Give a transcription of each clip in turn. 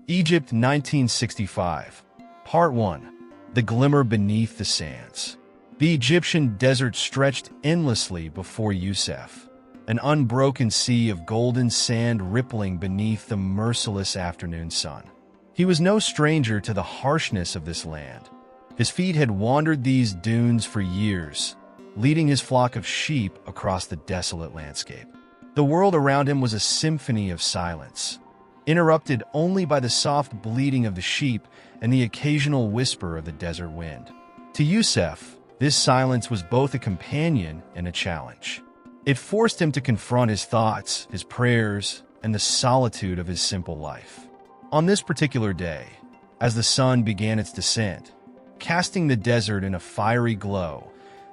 Egypt, 1965. Part 1. The Glimmer Beneath the Sands. The Egyptian desert stretched endlessly before Yusuf, an unbroken sea of golden sand rippling beneath the merciless afternoon sun. He was no stranger to the harshness of this land. His feet had wandered these dunes for years, leading his flock of sheep across the desolate landscape. The world around him was a symphony of silence, interrupted only by the soft bleating of the sheep and the occasional whisper of the desert wind. To Yusuf, this silence was both a companion and a challenge. It forced him to confront his thoughts, his prayers, and the solitude of his simple life. On this particular day, as the sun began its descent, casting the desert in a fiery glow,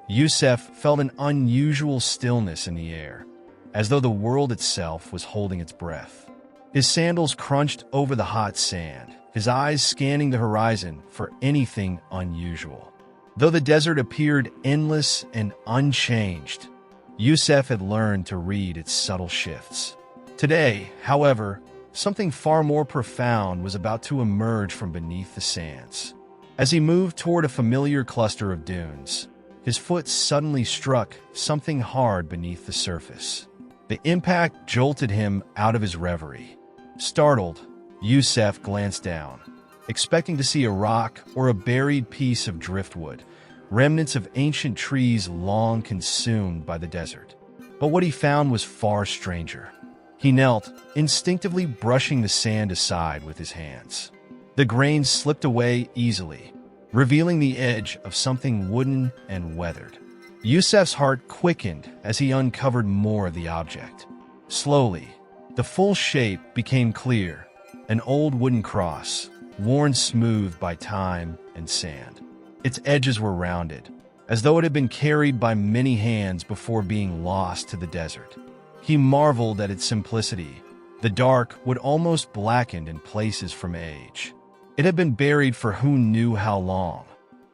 Yusuf felt an unusual stillness in the air, as though the world itself was holding its breath. His sandals crunched over the hot sand, his eyes scanning the horizon for anything unusual. Though the desert appeared endless and unchanged, Yusuf had learned to read its subtle shifts. Today, however, something far more profound was about to emerge from beneath the sands. As he moved toward a familiar cluster of dunes, his foot suddenly struck something hard beneath the surface. The impact jolted him out of his reverie. Startled, Yusuf glanced down, expecting to see a rock or a buried piece of driftwood, remnants of ancient trees long consumed by the desert. But what he found was far stranger. He knelt, instinctively brushing the sand aside with his hands. The grains slipped away easily, revealing the edge of something wooden and weathered. Yusuf's heart quickened as he uncovered more of the object. Slowly, the full shape became clear, an old wooden cross, worn smooth by time and sand. Its edges were rounded, as though it had been carried by many hands before being lost to the desert. He marveled at its simplicity, the dark wood almost blackened in places from age. It had been buried for who knew how long,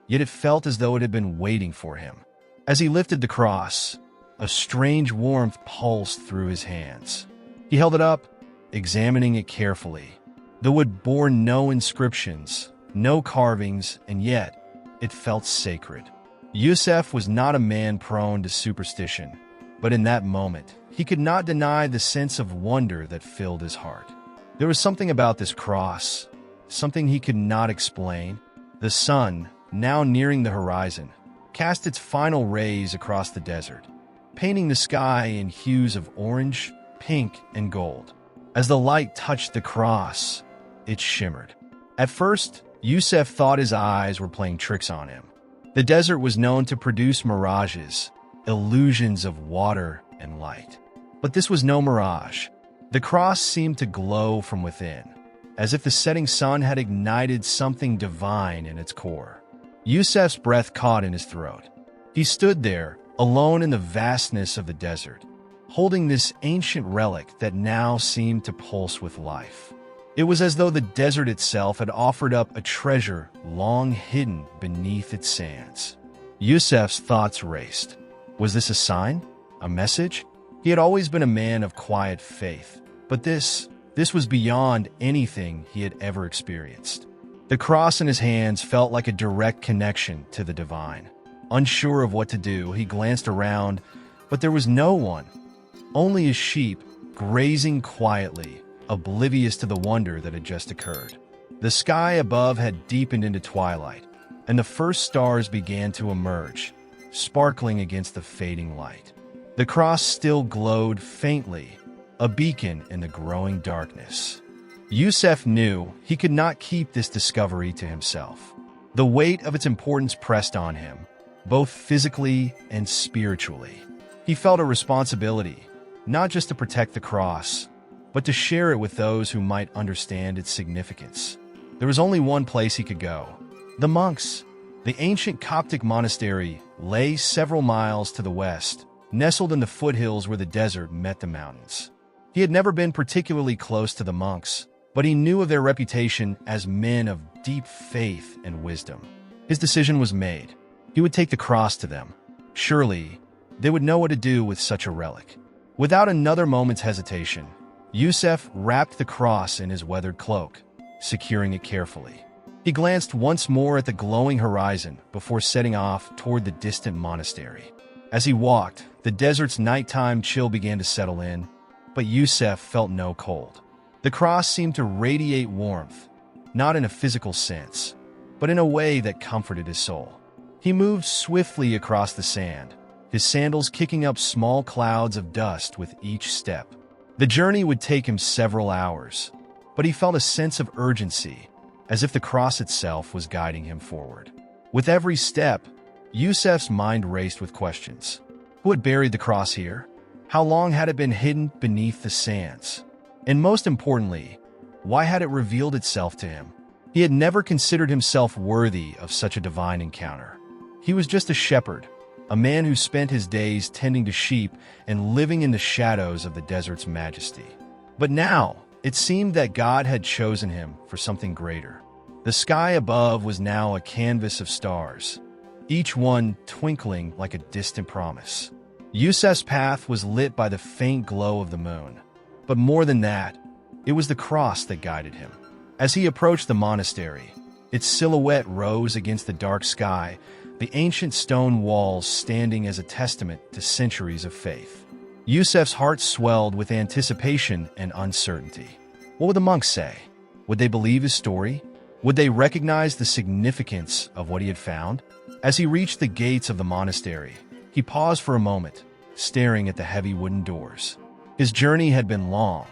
yet it felt as though it had been waiting for him. As he lifted the cross, a strange warmth pulsed through his hands. He held it up, examining it carefully. The wood bore no inscriptions, no carvings, and yet it felt sacred. Yusuf was not a man prone to superstition, but in that moment, he could not deny the sense of wonder that filled his heart. There was something about this cross, something he could not explain. The sun, now nearing the horizon, cast its final rays across the desert, painting the sky in hues of orange, pink, and gold. As the light touched the cross, it shimmered. At first, Yusuf thought his eyes were playing tricks on him. The desert was known to produce mirages, illusions of water and light. But this was no mirage. The cross seemed to glow from within, as if the setting sun had ignited something divine in its core. Yusuf's breath caught in his throat. He stood there, alone in the vastness of the desert, holding this ancient relic that now seemed to pulse with life. It was as though the desert itself had offered up a treasure long hidden beneath its sands. Yusuf's thoughts raced. Was this a sign? A message? He had always been a man of quiet faith, but this was beyond anything he had ever experienced. The cross in his hands felt like a direct connection to the divine. Unsure of what to do, he glanced around, but there was no one. Only his sheep, grazing quietly, oblivious to the wonder that had just occurred. The sky above had deepened into twilight, and the first stars began to emerge, sparkling against the fading light. The cross still glowed faintly, a beacon in the growing darkness. Yusuf knew he could not keep this discovery to himself. The weight of its importance pressed on him, both physically and spiritually. He felt a responsibility, not just to protect the cross, but to share it with those who might understand its significance. There was only one place he could go. The monks. The ancient Coptic monastery lay several miles to the west, nestled in the foothills where the desert met the mountains. He had never been particularly close to the monks, but he knew of their reputation as men of deep faith and wisdom. His decision was made. He would take the cross to them. Surely, they would know what to do with such a relic. Without another moment's hesitation, Yusuf wrapped the cross in his weathered cloak. securing it carefully. He glanced once more at the glowing horizon before setting off toward the distant monastery. As he walked, the desert's nighttime chill began to settle in, but Yusef felt no cold. The cross seemed to radiate warmth, not in a physical sense, but in a way that comforted his soul. He moved swiftly across the sand, his sandals kicking up small clouds of dust with each step. The journey would take him several hours, but he felt a sense of urgency, as if the cross itself was guiding him forward. With every step, Yusef's mind raced with questions. Who had buried the cross here? How long had it been hidden beneath the sands? And most importantly, why had it revealed itself to him? He had never considered himself worthy of such a divine encounter. He was just a shepherd, a man who spent his days tending to sheep and living in the shadows of the desert's majesty. But now, it seemed that God had chosen him for something greater. The sky above was now a canvas of stars, each one twinkling like a distant promise. Yusef's path was lit by the faint glow of the moon. But more than that, it was the cross that guided him. As he approached the monastery, its silhouette rose against the dark sky, the ancient stone walls standing as a testament to centuries of faith. Yusef's heart swelled with anticipation and uncertainty. What would the monks say? Would they believe his story? Would they recognize the significance of what he had found? As he reached the gates of the monastery, he paused for a moment, staring at the heavy wooden doors. His journey had been long,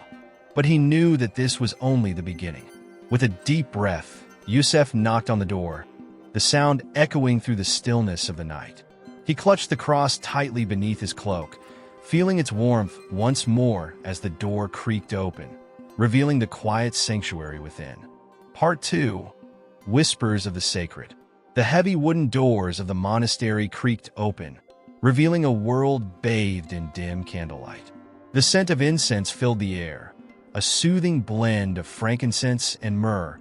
but he knew that this was only the beginning. With a deep breath, Yusef knocked on the door, the sound echoing through the stillness of the night. He clutched the cross tightly beneath his cloak, feeling its warmth once more as the door creaked open, revealing the quiet sanctuary within. Part 2. Whispers of the Sacred. The heavy wooden doors of the monastery creaked open, revealing a world bathed in dim candlelight. The scent of incense filled the air, a soothing blend of frankincense and myrrh,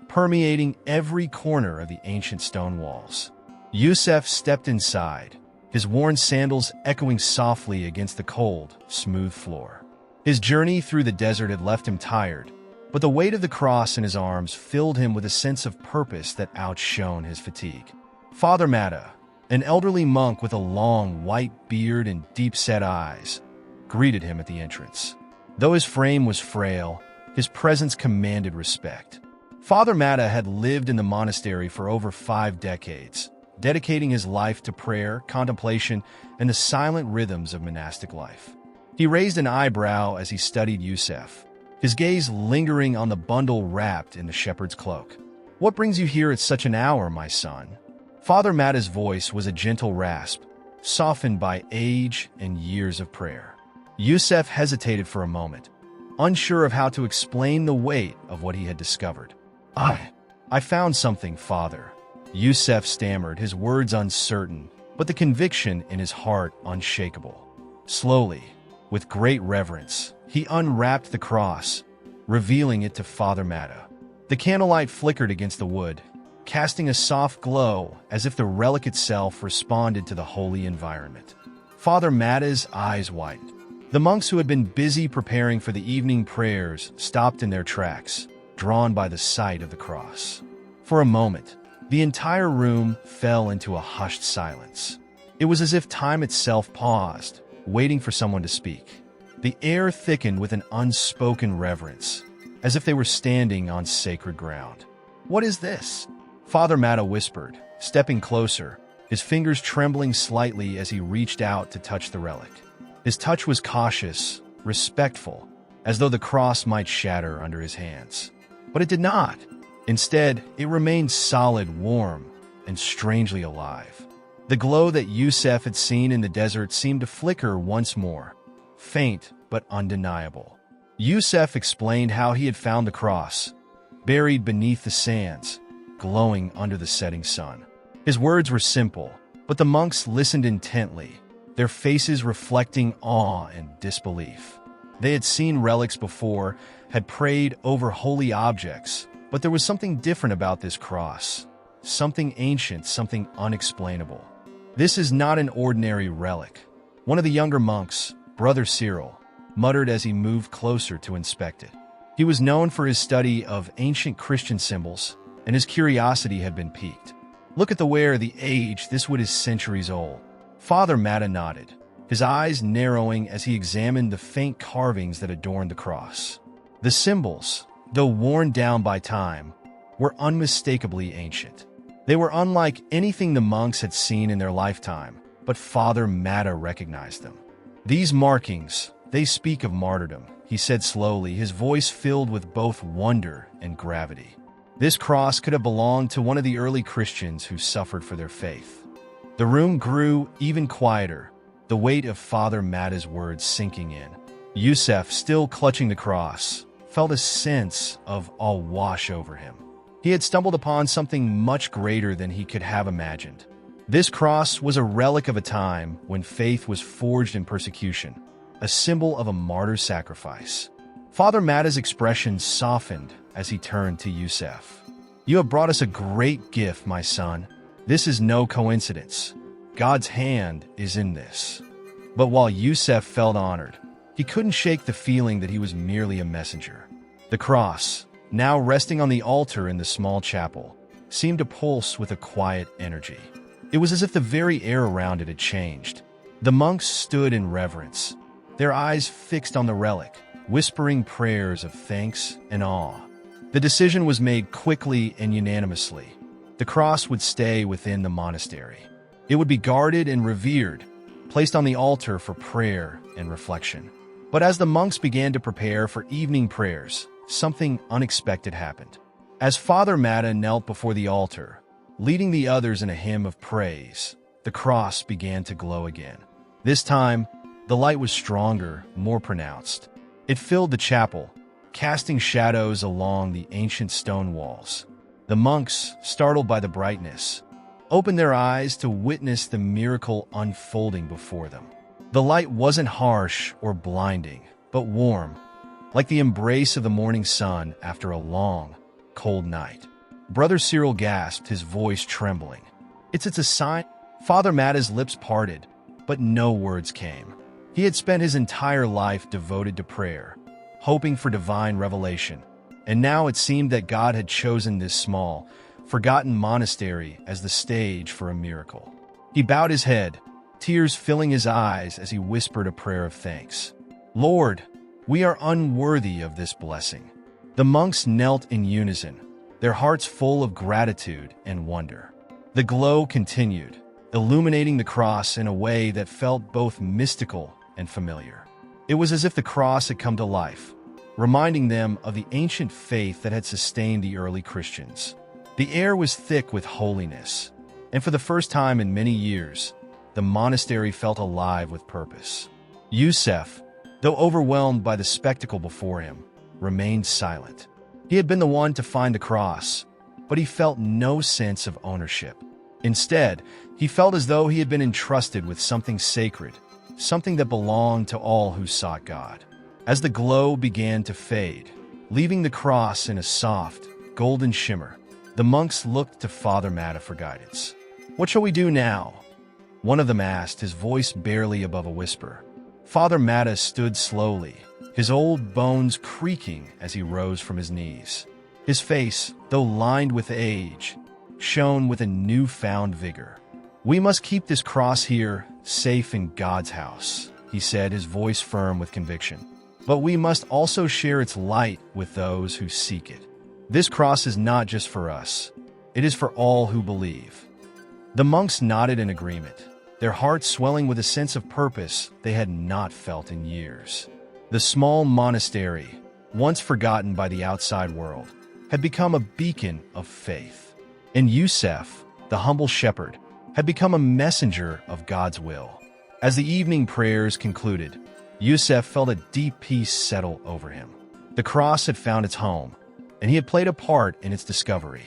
permeating every corner of the ancient stone walls. Yusef stepped inside, his worn sandals echoing softly against the cold, smooth floor. His journey through the desert had left him tired, but the weight of the cross in his arms filled him with a sense of purpose that outshone his fatigue. Father Matta, an elderly monk with a long, white beard and deep-set eyes, greeted him at the entrance. Though his frame was frail, his presence commanded respect. Father Matta had lived in the monastery for over 5 decades, dedicating his life to prayer, contemplation, and the silent rhythms of monastic life. He raised an eyebrow as he studied Yusef, his gaze lingering on the bundle wrapped in the shepherd's cloak. "What brings you here at such an hour, my son?" Father Matta's voice was a gentle rasp, softened by age and years of prayer. Yusef hesitated for a moment, unsure of how to explain the weight of what he had discovered. I found something, Father," Yusef stammered, his words uncertain, but the conviction in his heart unshakable. Slowly, with great reverence, he unwrapped the cross, revealing it to Father Matta. The candlelight flickered against the wood, casting a soft glow as if the relic itself responded to the holy environment. Father Matta's eyes widened. The monks who had been busy preparing for the evening prayers stopped in their tracks, drawn by the sight of the cross. For a moment, the entire room fell into a hushed silence. It was as if time itself paused, waiting for someone to speak. The air thickened with an unspoken reverence, as if they were standing on sacred ground. "What is this?" Father Matta whispered, stepping closer, his fingers trembling slightly as he reached out to touch the relic. His touch was cautious, respectful, as though the cross might shatter under his hands. But it did not. Instead, it remained solid, warm, and strangely alive. The glow that Yusef had seen in the desert seemed to flicker once more, faint but undeniable. Yusef explained how he had found the cross, buried beneath the sands, glowing under the setting sun. His words were simple, but the monks listened intently, their faces reflecting awe and disbelief. They had seen relics before, had prayed over holy objects, but there was something different about this cross, something ancient, something unexplainable. "This is not an ordinary relic," one of the younger monks, Brother Cyril, muttered as he moved closer to inspect it. He was known for his study of ancient Christian symbols, and his curiosity had been piqued. "Look at the wear, the age, this wood is centuries old." Father Matta nodded, his eyes narrowing as he examined the faint carvings that adorned the cross. The symbols, though worn down by time, were unmistakably ancient. They were unlike anything the monks had seen in their lifetime, but Father Matta recognized them. "These markings, they speak of martyrdom," he said slowly, his voice filled with both wonder and gravity. This cross could have belonged to one of the early Christians who suffered for their faith. The room grew even quieter, the weight of Father Matta's words sinking in. Yusef, still clutching the cross, felt a sense of awe wash over him. He had stumbled upon something much greater than he could have imagined. This cross was a relic of a time when faith was forged in persecution, a symbol of a martyr's sacrifice. Father Matta's expression softened as he turned to Yusef. "You have brought us a great gift, my son. This is no coincidence. God's hand is in this." But while Yusef felt honored, he couldn't shake the feeling that he was merely a messenger. The cross, now resting on the altar in the small chapel, seemed to pulse with a quiet energy. It was as if the very air around it had changed. The monks stood in reverence, their eyes fixed on the relic, whispering prayers of thanks and awe. The decision was made quickly and unanimously. The cross would stay within the monastery. It would be guarded and revered, placed on the altar for prayer and reflection. But as the monks began to prepare for evening prayers, something unexpected happened. As Father Matta knelt before the altar, leading the others in a hymn of praise, the cross began to glow again. This time, the light was stronger, more pronounced. It filled the chapel, casting shadows along the ancient stone walls. The monks, startled by the brightness, opened their eyes to witness the miracle unfolding before them. The light wasn't harsh or blinding, but warm, like the embrace of the morning sun after a long, cold night. Brother Cyril gasped, his voice trembling. It's a sign." Father Matta's lips parted, but no words came. He had spent his entire life devoted to prayer, hoping for divine revelation, and now it seemed that God had chosen this small, forgotten monastery as the stage for a miracle. He bowed his head, tears filling his eyes as he whispered a prayer of thanks. "Lord, we are unworthy of this blessing." The monks knelt in unison, their hearts full of gratitude and wonder. The glow continued, illuminating the cross in a way that felt both mystical and familiar. It was as if the cross had come to life, reminding them of the ancient faith that had sustained the early Christians. The air was thick with holiness, and for the first time in many years, the monastery felt alive with purpose. Yusef, though overwhelmed by the spectacle before him, remained silent. He had been the one to find the cross, but he felt no sense of ownership. Instead, he felt as though he had been entrusted with something sacred, something that belonged to all who sought God. As the glow began to fade, leaving the cross in a soft, golden shimmer, the monks looked to Father Matta for guidance. "What shall we do now?" one of them asked, his voice barely above a whisper. Father Matta stood slowly, his old bones creaking as he rose from his knees. His face, though lined with age, shone with a newfound vigor. "We must keep this cross here, safe in God's house," he said, his voice firm with conviction. "But we must also share its light with those who seek it. This cross is not just for us. It is for all who believe." The monks nodded in agreement, their hearts swelling with a sense of purpose they had not felt in years. The small monastery, once forgotten by the outside world, had become a beacon of faith. And Yusef, the humble shepherd, had become a messenger of God's will. As the evening prayers concluded, Yusef felt a deep peace settle over him. The cross had found its home, and he had played a part in its discovery.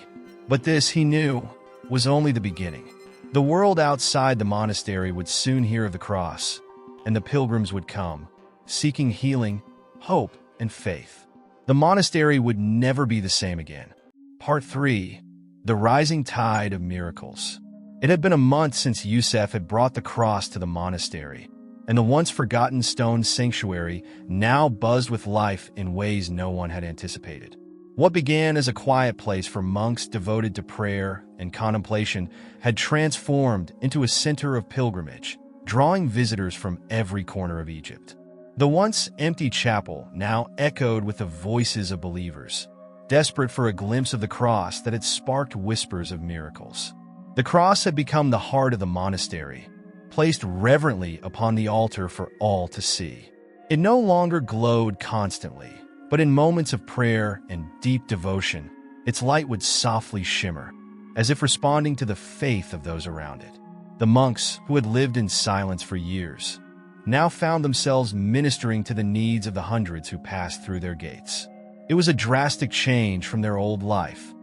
But this, he knew, was only the beginning. The world outside the monastery would soon hear of the cross, and the pilgrims would come, seeking healing, hope, and faith. The monastery would never be the same again. Part 3. The Rising Tide of Miracles. It had been a month since Yusef had brought the cross to the monastery, and the once forgotten stone sanctuary now buzzed with life in ways no one had anticipated. What began as a quiet place for monks devoted to prayer and contemplation had transformed into a center of pilgrimage, drawing visitors from every corner of Egypt. The once empty chapel now echoed with the voices of believers, desperate for a glimpse of the cross that had sparked whispers of miracles. The cross had become the heart of the monastery, placed reverently upon the altar for all to see. It no longer glowed constantly, but in moments of prayer and deep devotion, its light would softly shimmer, as if responding to the faith of those around it. The monks, who had lived in silence for years, now found themselves ministering to the needs of the hundreds who passed through their gates. It was a drastic change from their old life,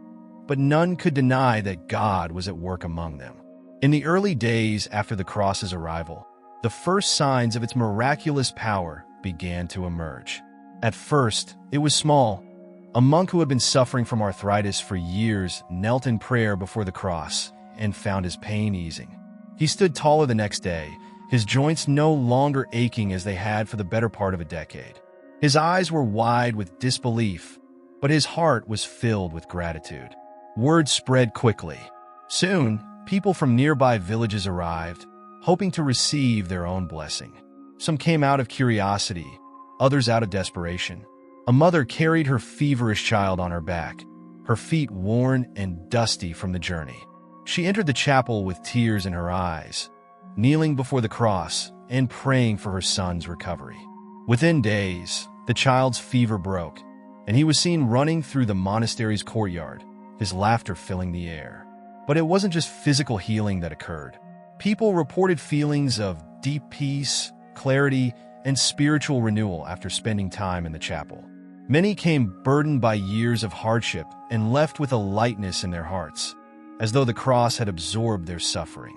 but none could deny that God was at work among them. In the early days after the cross's arrival, the first signs of its miraculous power began to emerge. At first, it was small. A monk who had been suffering from arthritis for years knelt in prayer before the cross and found his pain easing. He stood taller the next day, his joints no longer aching as they had for the better part of a decade. His eyes were wide with disbelief, but his heart was filled with gratitude. Word spread quickly. Soon, people from nearby villages arrived, hoping to receive their own blessing. Some came out of curiosity, others out of desperation. A mother carried her feverish child on her back, her feet worn and dusty from the journey. She entered the chapel with tears in her eyes, kneeling before the cross and praying for her son's recovery. Within days, the child's fever broke, and he was seen running through the monastery's courtyard, his laughter filling the air. But it wasn't just physical healing that occurred. People reported feelings of deep peace, clarity, and spiritual renewal after spending time in the chapel. Many came burdened by years of hardship and left with a lightness in their hearts, as though the cross had absorbed their suffering.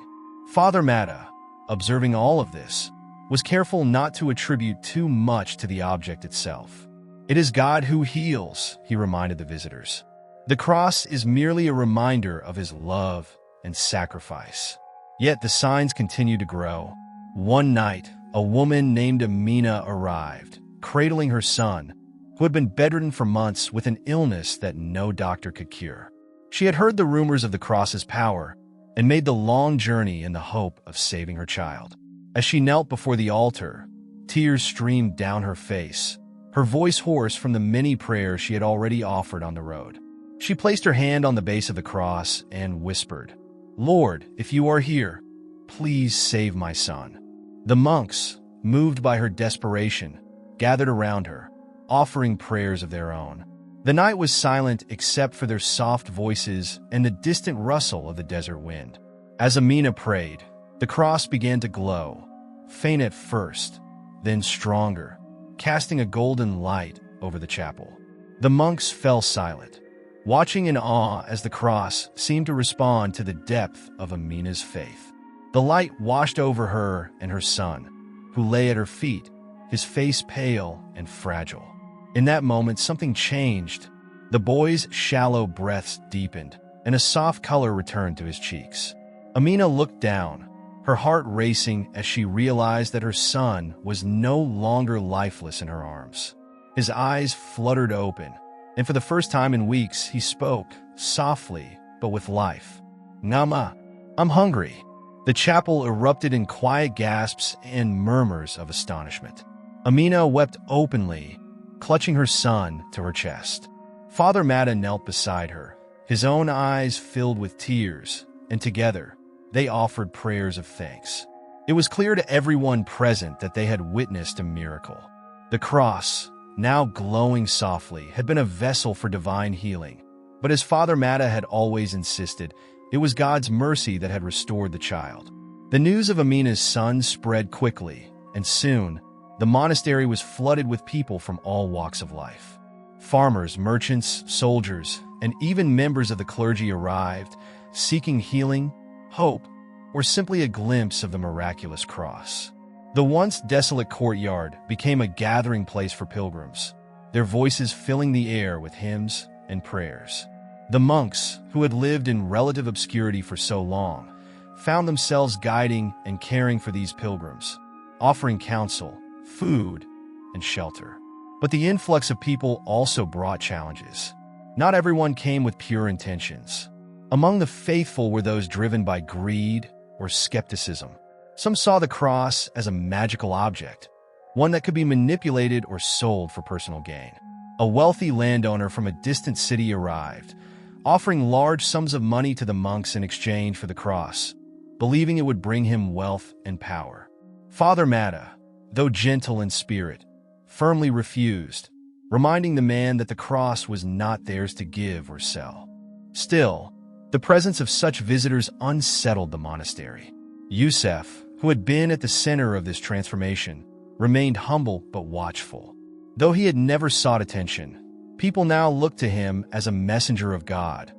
Father Matta, observing all of this, was careful not to attribute too much to the object itself. "It is God who heals," he reminded the visitors. "The cross is merely a reminder of his love and sacrifice." Yet the signs continued to grow. One night, a woman named Amina arrived, cradling her son, who had been bedridden for months with an illness that no doctor could cure. She had heard the rumors of the cross's power and made the long journey in the hope of saving her child. As she knelt before the altar, tears streamed down her face, her voice hoarse from the many prayers she had already offered on the road. She placed her hand on the base of the cross and whispered, "Lord, if you are here, please save my son." The monks, moved by her desperation, gathered around her, offering prayers of their own. The night was silent except for their soft voices and the distant rustle of the desert wind. As Amina prayed, the cross began to glow, faint at first, then stronger, casting a golden light over the chapel. The monks fell silent, watching in awe as the cross seemed to respond to the depth of Amina's faith. The light washed over her and her son, who lay at her feet, his face pale and fragile. In that moment, something changed. The boy's shallow breaths deepened, and a soft color returned to his cheeks. Amina looked down, her heart racing as she realized that her son was no longer lifeless in her arms. His eyes fluttered open, and for the first time in weeks, he spoke, softly but with life. "Nama, I'm hungry." The chapel erupted in quiet gasps and murmurs of astonishment. Amina wept openly, clutching her son to her chest. Father Matta knelt beside her, his own eyes filled with tears, and together, they offered prayers of thanks. It was clear to everyone present that they had witnessed a miracle. The cross, now glowing softly, had been a vessel for divine healing. But as Father Matta had always insisted, it was God's mercy that had restored the child. The news of Amina's son spread quickly, and soon, the monastery was flooded with people from all walks of life. Farmers, merchants, soldiers, and even members of the clergy arrived, seeking healing, hope, or simply a glimpse of the miraculous cross. The once desolate courtyard became a gathering place for pilgrims, their voices filling the air with hymns and prayers. The monks, who had lived in relative obscurity for so long, found themselves guiding and caring for these pilgrims, offering counsel, food, and shelter. But the influx of people also brought challenges. Not everyone came with pure intentions. Among the faithful were those driven by greed or skepticism. Some saw the cross as a magical object, one that could be manipulated or sold for personal gain. A wealthy landowner from a distant city arrived, offering large sums of money to the monks in exchange for the cross, believing it would bring him wealth and power. Father Matta, though gentle in spirit, firmly refused, reminding the man that the cross was not theirs to give or sell. Still, the presence of such visitors unsettled the monastery. Yusef, who had been at the center of this transformation, remained humble but watchful. Though he had never sought attention, people now looked to him as a messenger of God,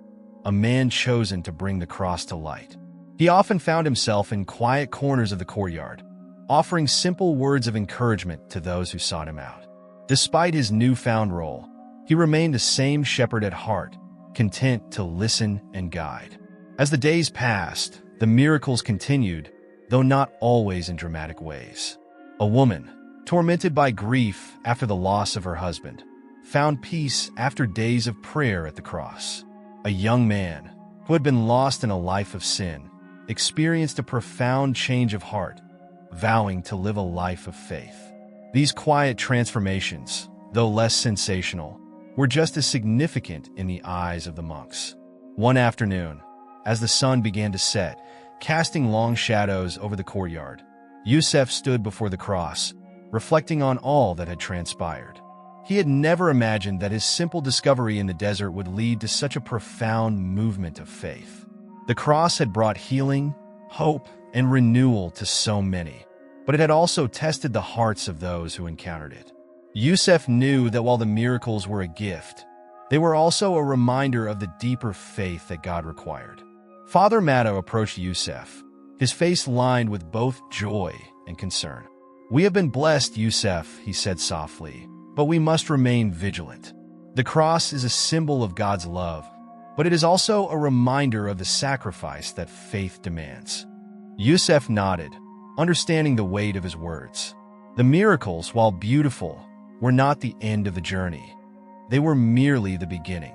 a man chosen to bring the cross to light. He often found himself in quiet corners of the courtyard, offering simple words of encouragement to those who sought him out. Despite his newfound role, he remained the same shepherd at heart, content to listen and guide. As the days passed, the miracles continued, though not always in dramatic ways. A woman, tormented by grief after the loss of her husband, found peace after days of prayer at the cross. A young man, who had been lost in a life of sin, experienced a profound change of heart, vowing to live a life of faith. These quiet transformations, though less sensational, were just as significant in the eyes of the monks. One afternoon, as the sun began to set, casting long shadows over the courtyard, Yusef stood before the cross, reflecting on all that had transpired. He had never imagined that his simple discovery in the desert would lead to such a profound movement of faith. The cross had brought healing, hope, and renewal to so many, but it had also tested the hearts of those who encountered it. Yusef knew that while the miracles were a gift, they were also a reminder of the deeper faith that God required. Father Matta approached Yusef, his face lined with both joy and concern. "We have been blessed, Yusef," he said softly, "but we must remain vigilant. The cross is a symbol of God's love, but it is also a reminder of the sacrifice that faith demands." Yusef nodded, understanding the weight of his words. The miracles, while beautiful, were not the end of the journey. They were merely the beginning.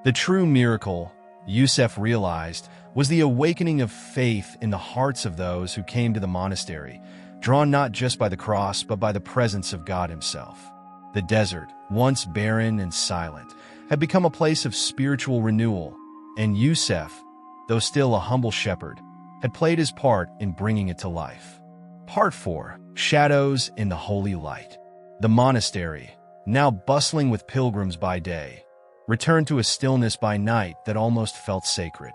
The true miracle, Yusef realized, was the awakening of faith in the hearts of those who came to the monastery, drawn not just by the cross but by the presence of God himself. The desert, once barren and silent, had become a place of spiritual renewal, and Yusef, though still a humble shepherd, had played his part in bringing it to life. Part 4. Shadows in the Holy Light. The monastery, now bustling with pilgrims by day, returned to a stillness by night that almost felt sacred.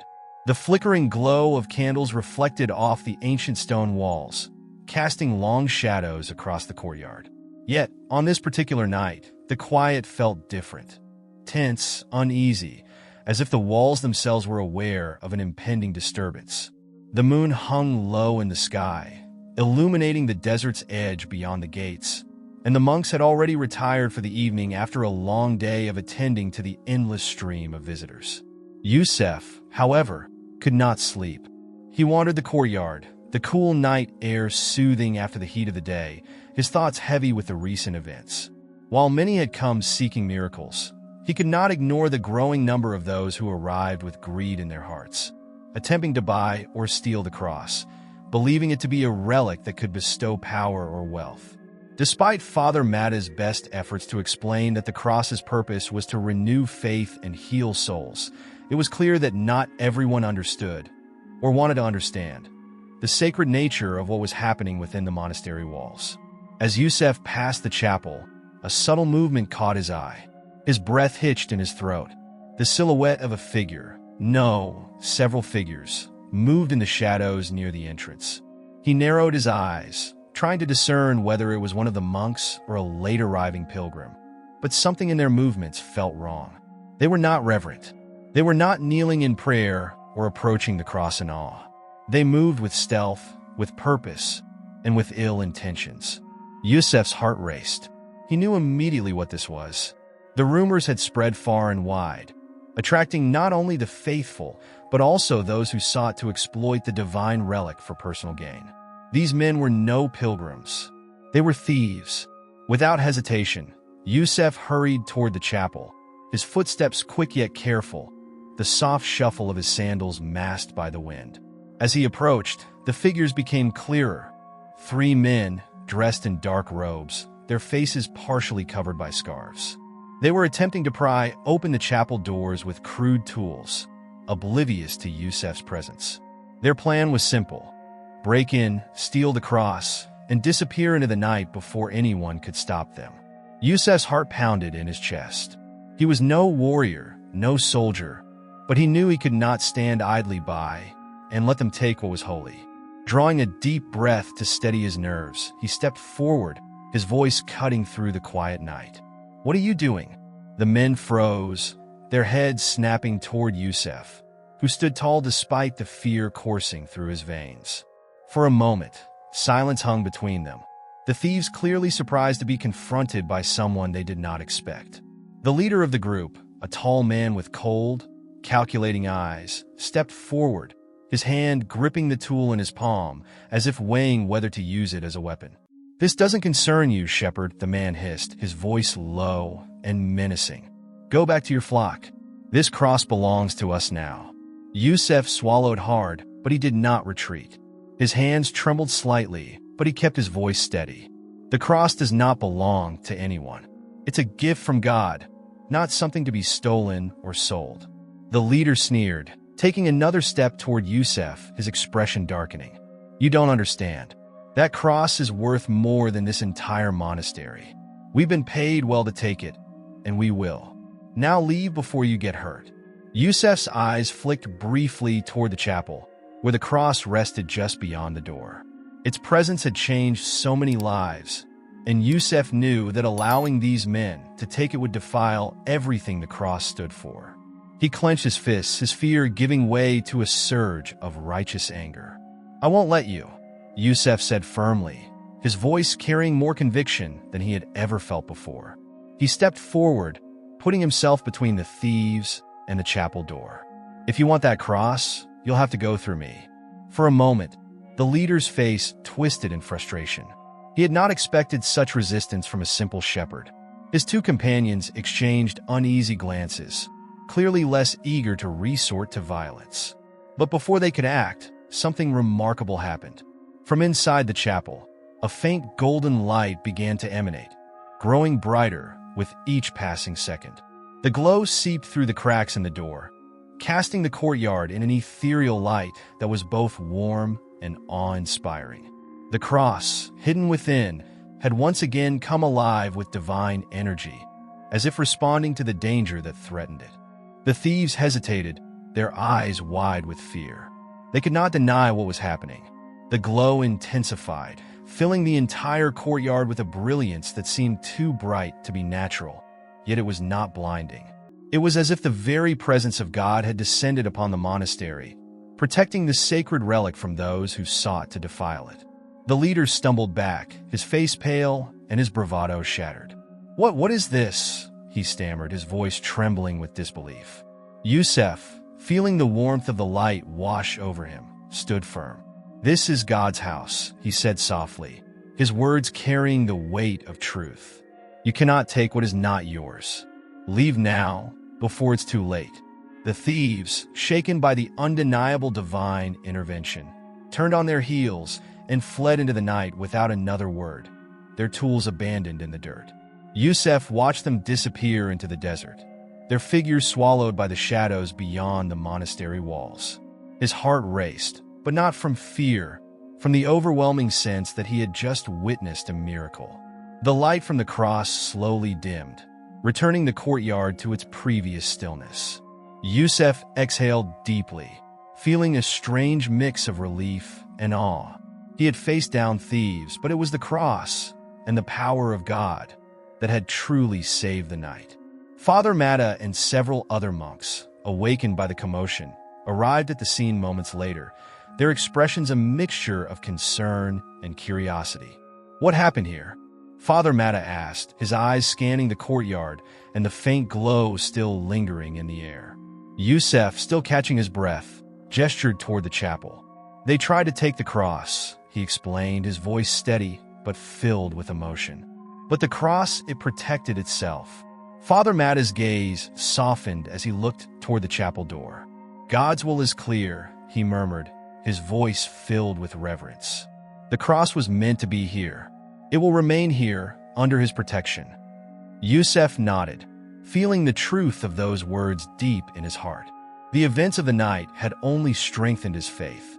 The flickering glow of candles reflected off the ancient stone walls, casting long shadows across the courtyard. Yet, on this particular night, the quiet felt different. Tense, uneasy, as if the walls themselves were aware of an impending disturbance. The moon hung low in the sky, illuminating the desert's edge beyond the gates, and the monks had already retired for the evening after a long day of attending to the endless stream of visitors. Yusef, however, could not sleep. He wandered the courtyard, the cool night air soothing after the heat of the day, his thoughts heavy with the recent events. While many had come seeking miracles, he could not ignore the growing number of those who arrived with greed in their hearts, attempting to buy or steal the cross, believing it to be a relic that could bestow power or wealth. Despite Father Matta's best efforts to explain that the cross's purpose was to renew faith and heal souls, it was clear that not everyone understood, or wanted to understand, the sacred nature of what was happening within the monastery walls. As Yusef passed the chapel, a subtle movement caught his eye. His breath hitched in his throat. The silhouette of a figure, no, several figures, moved in the shadows near the entrance. He narrowed his eyes, trying to discern whether it was one of the monks or a late-arriving pilgrim. But something in their movements felt wrong. They were not reverent. They were not kneeling in prayer or approaching the cross in awe. They moved with stealth, with purpose, and with ill intentions. Yusef's heart raced. He knew immediately what this was. The rumors had spread far and wide, attracting not only the faithful, but also those who sought to exploit the divine relic for personal gain. These men were no pilgrims. They were thieves. Without hesitation, Yusef hurried toward the chapel, his footsteps quick yet careful, the soft shuffle of his sandals masked by the wind. As he approached, the figures became clearer. 3 men, dressed in dark robes, their faces partially covered by scarves. They were attempting to pry open the chapel doors with crude tools, oblivious to Yusef's presence. Their plan was simple: break in, steal the cross, and disappear into the night before anyone could stop them. Yusef's heart pounded in his chest. He was no warrior, no soldier, but he knew he could not stand idly by and let them take what was holy. Drawing a deep breath to steady his nerves, he stepped forward, his voice cutting through the quiet night. "What are you doing?" The men froze, their heads snapping toward Yusef, who stood tall despite the fear coursing through his veins. For a moment, silence hung between them, the thieves clearly surprised to be confronted by someone they did not expect. The leader of the group, a tall man with cold, calculating eyes, stepped forward, his hand gripping the tool in his palm, as if weighing whether to use it as a weapon. "This doesn't concern you, shepherd," the man hissed, his voice low and menacing. "Go back to your flock. This cross belongs to us now." Yusef swallowed hard, but he did not retreat. His hands trembled slightly, but he kept his voice steady. "The cross does not belong to anyone. It's a gift from God, not something to be stolen or sold." The leader sneered, taking another step toward Yusef, his expression darkening. "You don't understand. That cross is worth more than this entire monastery. We've been paid well to take it, and we will. Now leave before you get hurt." Yusef's eyes flicked briefly toward the chapel, where the cross rested just beyond the door. Its presence had changed so many lives, and Yusef knew that allowing these men to take it would defile everything the cross stood for. He clenched his fists, his fear giving way to a surge of righteous anger. "I won't let you," Yusef said firmly, his voice carrying more conviction than he had ever felt before. He stepped forward, putting himself between the thieves and the chapel door. "If you want that cross, you'll have to go through me." For a moment, the leader's face twisted in frustration. He had not expected such resistance from a simple shepherd. His 2 companions exchanged uneasy glances, clearly less eager to resort to violence. But before they could act, something remarkable happened. From inside the chapel, a faint golden light began to emanate, growing brighter with each passing second. The glow seeped through the cracks in the door, casting the courtyard in an ethereal light that was both warm and awe-inspiring. The cross, hidden within, had once again come alive with divine energy, as if responding to the danger that threatened it. The thieves hesitated, their eyes wide with fear. They could not deny what was happening. The glow intensified, filling the entire courtyard with a brilliance that seemed too bright to be natural, yet it was not blinding. It was as if the very presence of God had descended upon the monastery, protecting the sacred relic from those who sought to defile it. The leader stumbled back, his face pale and his bravado shattered. What is this?" he stammered, his voice trembling with disbelief. Yusef, feeling the warmth of the light wash over him, stood firm. "This is God's house," he said softly, his words carrying the weight of truth. "You cannot take what is not yours. Leave now, before it's too late." The thieves, shaken by the undeniable divine intervention, turned on their heels and fled into the night without another word, their tools abandoned in the dirt. Yusef watched them disappear into the desert, their figures swallowed by the shadows beyond the monastery walls. His heart raced, but not from fear, from the overwhelming sense that he had just witnessed a miracle. The light from the cross slowly dimmed, returning the courtyard to its previous stillness. Yusef exhaled deeply, feeling a strange mix of relief and awe. He had faced down thieves, but it was the cross and the power of God that had truly saved the night. Father Matta and several other monks, awakened by the commotion, arrived at the scene moments later, their expressions a mixture of concern and curiosity. "What happened here?" Father Matta asked, his eyes scanning the courtyard and the faint glow still lingering in the air. Yusef, still catching his breath, gestured toward the chapel. "They tried to take the cross," he explained, his voice steady but filled with emotion. But the cross, it protected itself. Father Matta's gaze softened as he looked toward the chapel door. "God's will is clear," he murmured, his voice filled with reverence. "The cross was meant to be here. It will remain here, under his protection." Yusef nodded, feeling the truth of those words deep in his heart. The events of the night had only strengthened his faith.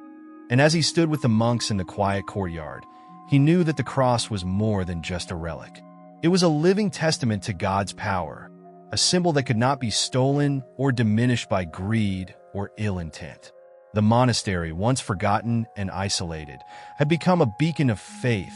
And as he stood with the monks in the quiet courtyard, he knew that the cross was more than just a relic. It was a living testament to God's power, a symbol that could not be stolen or diminished by greed or ill intent. The monastery, once forgotten and isolated, had become a beacon of faith,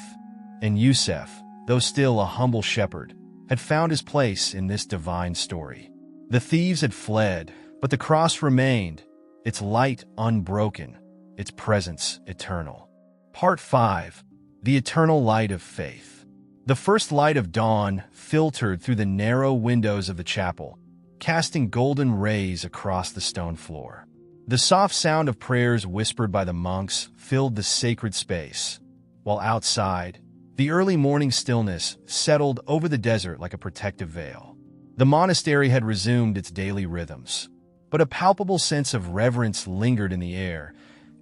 and Yusef, though still a humble shepherd, had found his place in this divine story. The thieves had fled, but the cross remained, its light unbroken, its presence eternal. Part 5. The Eternal Light of Faith. The first light of dawn filtered through the narrow windows of the chapel, casting golden rays across the stone floor. The soft sound of prayers whispered by the monks filled the sacred space, while outside, the early morning stillness settled over the desert like a protective veil. The monastery had resumed its daily rhythms, but a palpable sense of reverence lingered in the air,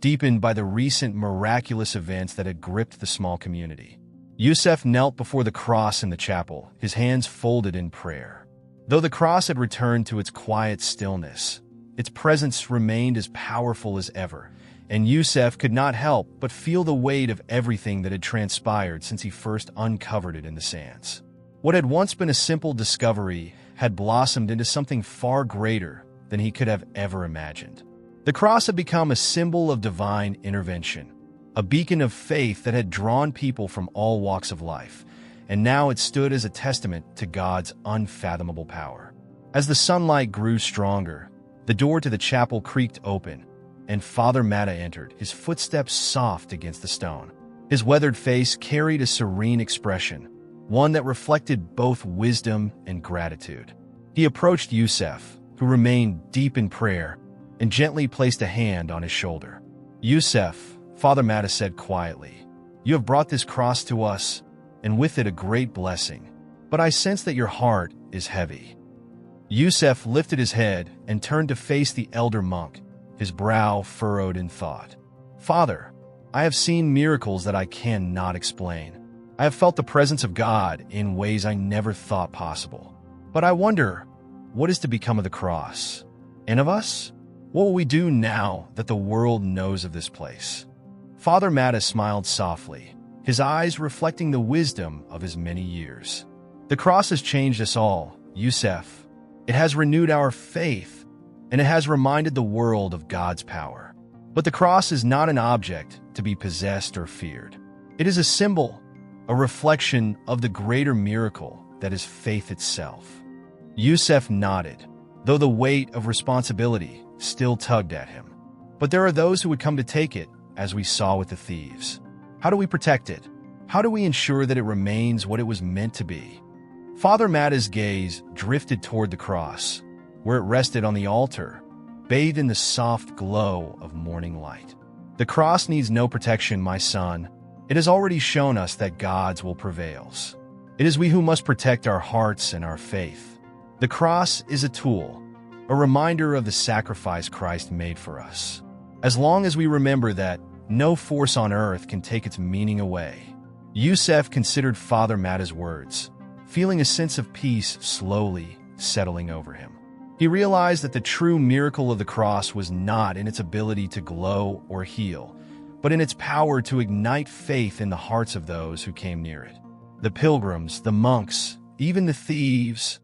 deepened by the recent miraculous events that had gripped the small community. Yusef knelt before the cross in the chapel, his hands folded in prayer. Though the cross had returned to its quiet stillness, its presence remained as powerful as ever, and Yusef could not help but feel the weight of everything that had transpired since he first uncovered it in the sands. What had once been a simple discovery had blossomed into something far greater than he could have ever imagined. The cross had become a symbol of divine intervention, a beacon of faith that had drawn people from all walks of life, and now it stood as a testament to God's unfathomable power. As the sunlight grew stronger, the door to the chapel creaked open, and Father Matta entered, his footsteps soft against the stone. His weathered face carried a serene expression, one that reflected both wisdom and gratitude. He approached Yusef, who remained deep in prayer, and gently placed a hand on his shoulder. "Yusef," Father Matta said quietly, "you have brought this cross to us, and with it a great blessing, but I sense that your heart is heavy." Yusef lifted his head and turned to face the elder monk, his brow furrowed in thought. "Father, I have seen miracles that I cannot explain. I have felt the presence of God in ways I never thought possible. But I wonder, what is to become of the cross? And of us? What will we do now that the world knows of this place?" Father Matta smiled softly, his eyes reflecting the wisdom of his many years. "The cross has changed us all, Yusef. It has renewed our faith, and it has reminded the world of God's power. But the cross is not an object to be possessed or feared. It is a symbol, a reflection of the greater miracle that is faith itself." Yusef nodded, though the weight of responsibility still tugged at him. "But there are those who would come to take it, as we saw with the thieves. How do we protect it? How do we ensure that it remains what it was meant to be?" Father Matta's gaze drifted toward the cross, where it rested on the altar, bathed in the soft glow of morning light. "The cross needs no protection, my son. It has already shown us that God's will prevails. It is we who must protect our hearts and our faith. The cross is a tool, a reminder of the sacrifice Christ made for us. As long as we remember that, no force on earth can take its meaning away." Yusef considered Father Matta's words, feeling a sense of peace slowly settling over him. He realized that the true miracle of the cross was not in its ability to glow or heal, but in its power to ignite faith in the hearts of those who came near it. The pilgrims, the monks, even the thieves,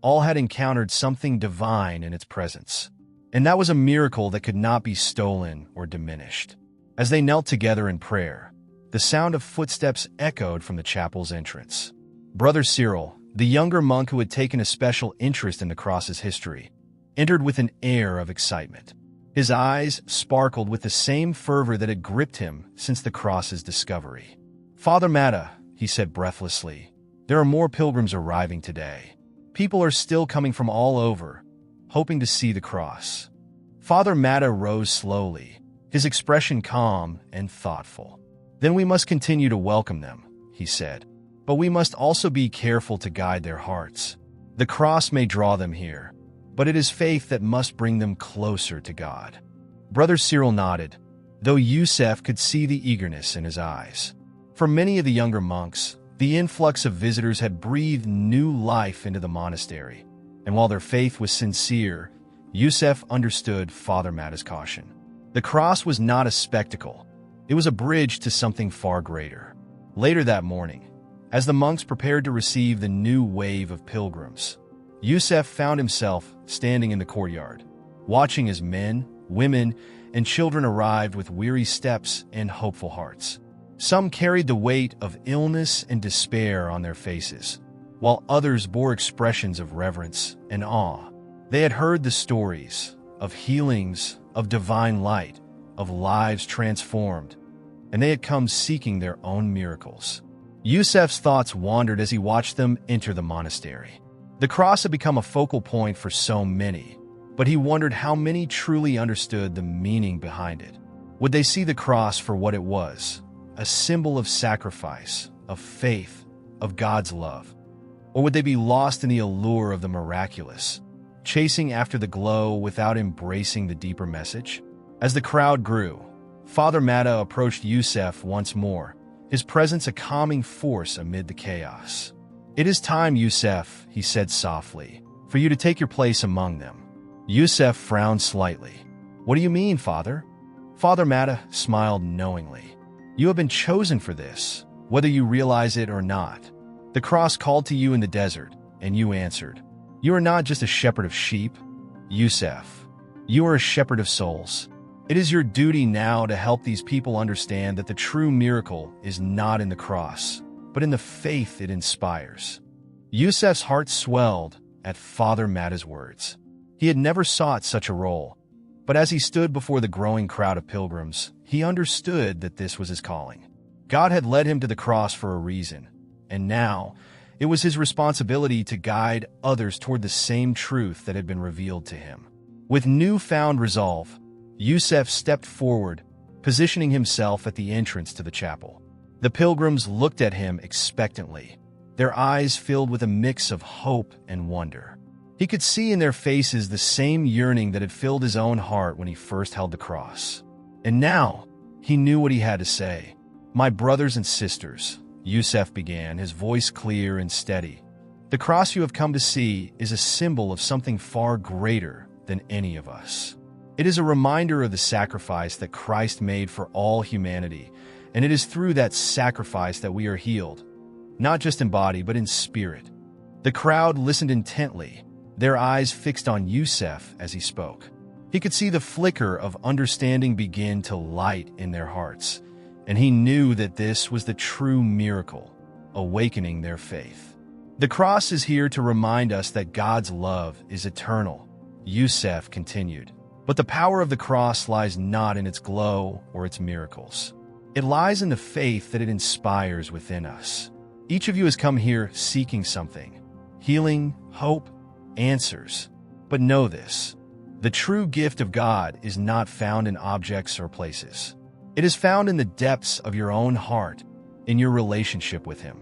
all had encountered something divine in its presence, and that was a miracle that could not be stolen or diminished. As they knelt together in prayer, the sound of footsteps echoed from the chapel's entrance. Brother Cyril, the younger monk who had taken a special interest in the cross's history, entered with an air of excitement. His eyes sparkled with the same fervor that had gripped him since the cross's discovery. "Father Matta," he said breathlessly, "there are more pilgrims arriving today. People are still coming from all over, hoping to see the cross." Father Matta rose slowly, his expression calm and thoughtful. "Then we must continue to welcome them," he said. "But we must also be careful to guide their hearts. The cross may draw them here, but it is faith that must bring them closer to God." Brother Cyril nodded, though Yusef could see the eagerness in his eyes. For many of the younger monks, the influx of visitors had breathed new life into the monastery, and while their faith was sincere, Yusef understood Father Mata's caution. The cross was not a spectacle. It was a bridge to something far greater. Later that morning, as the monks prepared to receive the new wave of pilgrims, Yusef found himself standing in the courtyard, watching as men, women, and children arrived with weary steps and hopeful hearts. Some carried the weight of illness and despair on their faces, while others bore expressions of reverence and awe. They had heard the stories of healings, of divine light, of lives transformed, and they had come seeking their own miracles. Yusef's thoughts wandered as he watched them enter the monastery. The cross had become a focal point for so many, but he wondered how many truly understood the meaning behind it. Would they see the cross for what it was, a symbol of sacrifice, of faith, of God's love? Or would they be lost in the allure of the miraculous, chasing after the glow without embracing the deeper message? As the crowd grew, Father Mata approached Yusef once more, his presence a calming force amid the chaos. "It is time, Yusef," he said softly, "for you to take your place among them." Yusef frowned slightly. "What do you mean, Father?" Father Mata smiled knowingly. "You have been chosen for this, whether you realize it or not. The cross called to you in the desert, and you answered. You are not just a shepherd of sheep, Yusef. You are a shepherd of souls. It is your duty now to help these people understand that the true miracle is not in the cross, but in the faith it inspires." Yusef's heart swelled at Father Mata's words. He had never sought such a role, but as he stood before the growing crowd of pilgrims, he understood that this was his calling. God had led him to the cross for a reason, and now it was his responsibility to guide others toward the same truth that had been revealed to him. With newfound resolve, Yusef stepped forward, positioning himself at the entrance to the chapel. The pilgrims looked at him expectantly, their eyes filled with a mix of hope and wonder. He could see in their faces the same yearning that had filled his own heart when he first held the cross. And now, he knew what he had to say. "My brothers and sisters," Yusef began, his voice clear and steady, "the cross you have come to see is a symbol of something far greater than any of us. It is a reminder of the sacrifice that Christ made for all humanity, and it is through that sacrifice that we are healed, not just in body but in spirit." The crowd listened intently, their eyes fixed on Yusef as he spoke. He could see the flicker of understanding begin to light in their hearts, and he knew that this was the true miracle, awakening their faith. "The cross is here to remind us that God's love is eternal," Yusef continued. "But the power of the cross lies not in its glow or its miracles. It lies in the faith that it inspires within us. Each of you has come here seeking something: healing, hope, answers. But know this: the true gift of God is not found in objects or places. It is found in the depths of your own heart, in your relationship with Him."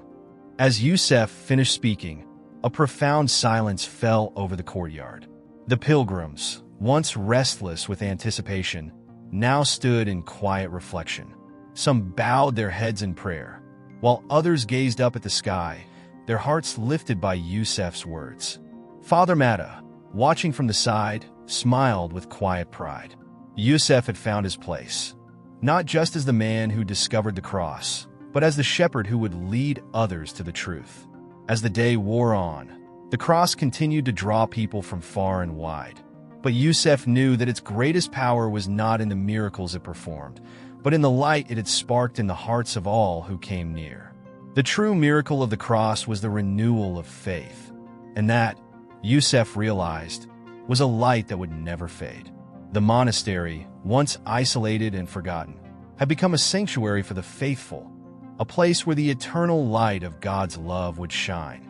As Yusef finished speaking, a profound silence fell over the courtyard. The pilgrims, once restless with anticipation, now stood in quiet reflection. Some bowed their heads in prayer, while others gazed up at the sky, their hearts lifted by Yusef's words. Father Mata, watching from the side, smiled with quiet pride. Yusef had found his place, not just as the man who discovered the cross, but as the shepherd who would lead others to the truth. As the day wore on, the cross continued to draw people from far and wide. But Yusef knew that its greatest power was not in the miracles it performed, but in the light it had sparked in the hearts of all who came near. The true miracle of the cross was the renewal of faith, and that, Yusef realized, was a light that would never fade. The monastery, once isolated and forgotten, had become a sanctuary for the faithful, a place where the eternal light of God's love would shine,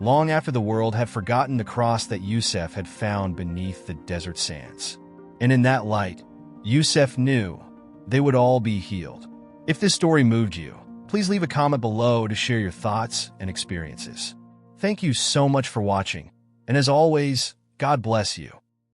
long after the world had forgotten the cross that Yusef had found beneath the desert sands. And in that light, Yusef knew they would all be healed. If this story moved you, Please leave a comment below to share your thoughts and experiences. Thank you so much for watching, and as always, God bless you.